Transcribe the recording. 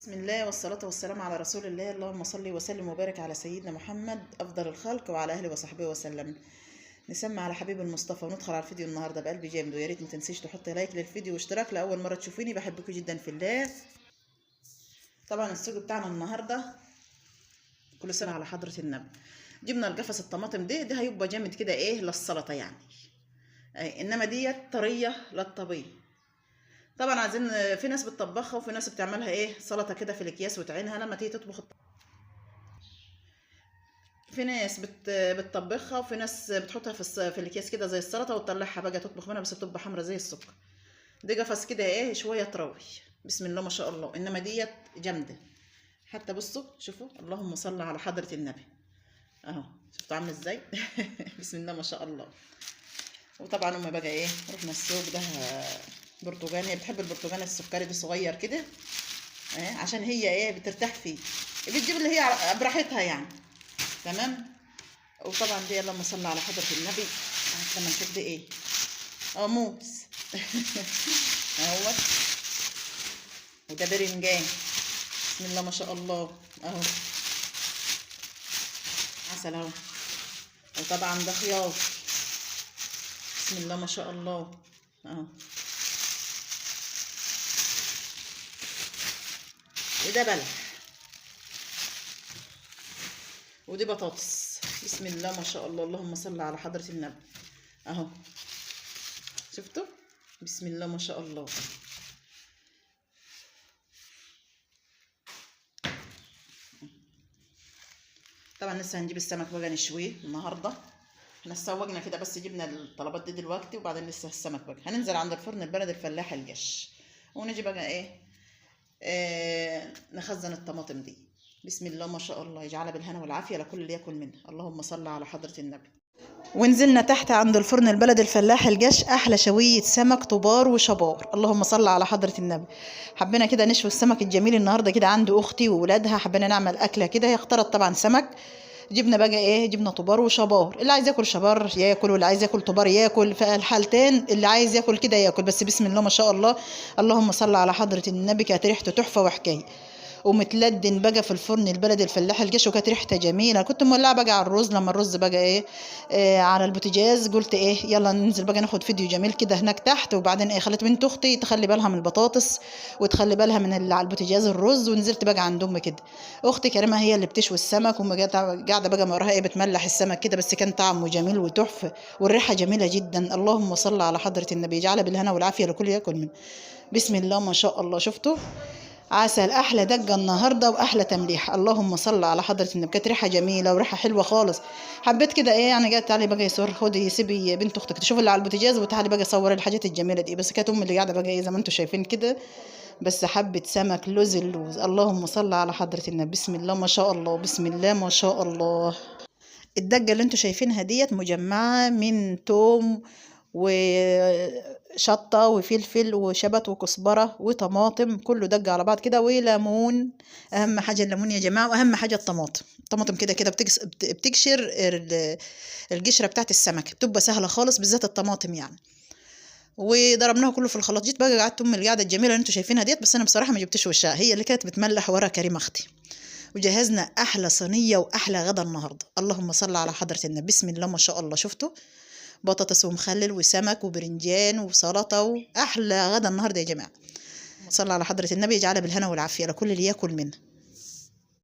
بسم الله والصلاة والسلام على رسول الله. اللهم صل وسلم وبارك على سيدنا محمد أفضل الخلق وعلى أهله وصحبه وسلم. نسمع على حبيب المصطفى وندخل على الفيديو النهارده بقلب جامد، ويا ريت ما تنسيش تحط لايك للفيديو واشتراك لأول مرة تشوفيني. بحبكم جدا في الله. طبعا السوق بتاعنا النهارده كل سنة على حضرة النبي. جبنا القفص الطماطم ده هيبقى جامد كده للسلطة يعني. انما ديت طرية للطبيخ. طبعا عايزين، في ناس بتطبخها وفي ناس بتعملها سلطه كده في الاكياس وتعينها لما تيجي تطبخ. في ناس بتطبخها وفي ناس بتحطها في الاكياس كده زي السلطه وتطلعها بقى تطبخ منها، بس بتبقى حمرا زي السكر. دي قفص كده شويه تروي. بسم الله ما شاء الله. انما ديت جامده. حتى بصوا شوفوا، اللهم صل على حضره النبي. اهو شفتوا عامل ازاي. بسم الله ما شاء الله. وطبعا امي بقى رحنا السوق ده برتقاني. بتحب البرتقاني السكري ده صغير كده، عشان هي بترتاح فيه. بتجيب اللي هي براحتها يعني. تمام. وطبعا دي اللهم صل على حضرة النبي. لما نشوف دي موز. اهوت. وده برنجان. بسم الله ما شاء الله. اهو عسل اهو. وطبعا ده خيار. بسم الله ما شاء الله. اهو. وده بلح. ودي بطاطس. بسم الله ما شاء الله. اللهم صل على حضرة النبي. اهو شفتوا. بسم الله ما شاء الله. طبعا لسه هنجيب السمك بقى نشويه النهارده. احنا سوقنا كده بس جبنا الطلبات دي دلوقتي، وبعدين لسه السمك بقى هننزل عند الفرن البلد الفلاح الجش، ونجي بقى نخزن الطماطم دي. بسم الله ما شاء الله. يجعلها بالهنا والعافيه لكل اللي ياكل منها. اللهم صل على حضره النبي. ونزلنا تحت عند الفرن البلد الفلاح الجش. احلى شويه سمك طبار وشبار. اللهم صل على حضره النبي. حبينا كده نشوي السمك الجميل النهارده كده عند اختي وولادها. حبينا نعمل اكله كده. هي اختارت طبعا سمك. جبنا بقى جبنا طبار وشبار. اللي عايز ياكل شبار ياكل، واللي عايز ياكل طبار ياكل. في الحالتين اللي عايز ياكل كده ياكل. بس بسم الله ما شاء الله. اللهم صل على حضره النبي. كانت ريحته تحفه وحكايه. ومتلدن بقى في الفرن البلدي الفلاح الجش، وكانت ريحتها جميله. كنت مولعه بقى على الرز. لما الرز بقى على البوتاجاز، قلت يلا ننزل بقى ناخد فيديو جميل كده هناك تحت. وبعدين خلت بنت اختي تخلي بالها من البطاطس وتخلي بالها من اللي على البوتاجاز الرز. ونزلت بقى عند امي كده. اختي كريمه هي اللي بتشوي السمك، وما قاعده بقى وراها بتملح السمك كده. بس كان طعمه جميل وتحفه، والريحه جميله جدا. اللهم صل على حضره النبي. يجعلها بالهنا والعافيه لكل ياكل منه. بسم الله ما شاء الله. شفتوا عسل. احلى دقه النهارده واحلى تمليح. اللهم صل على حضره النبي. كانت ريحه جميله وريحه حلوه خالص. حبيت كده يعني قالت تعالي بقى يصور، خدي سيبي بنت اختك تشوف اللي على البوتاجاز وتعالي بقى صوري الحاجات الجميله دي. بس كانت امي اللي قاعده بقى زي ما انتم شايفين كده. بس حبه سمك لوز اللوز. اللهم صل على حضره النبي. بسم الله ما شاء الله. بسم الله ما شاء الله. الدقه اللي انتم شايفينها ديت مجمعه من توم وشطة وفلفل وشبت وكزبرة وطماطم، كله دق على بعض كده، وليمون. أهم حاجة الليمون يا جماعة، وأهم حاجة الطماطم كده بتقشر القشرة بتاعت السمك. بتبقى سهلة خالص بالذات الطماطم يعني. وضربناها كله في الخلاط. جيت بقى قعدت أمي القعدة الجميلة اللي انتوا شايفينها ديت. بس أنا بصراحة ما جبتش وشها، هي اللي كانت بتملح ورا كريمة أختي. وجهزنا أحلى صينية وأحلى غدا النهاردة. اللهم صل على حضرة النبي. بسم الله ما شاء الله. شفتوا بطاطس ومخلل وسمك وبرنجان وسلطه، واحلى غدا النهارده يا جماعه. صلى على حضره النبي. يجعلها بالهنا والعافيه لكل اللي ياكل منها.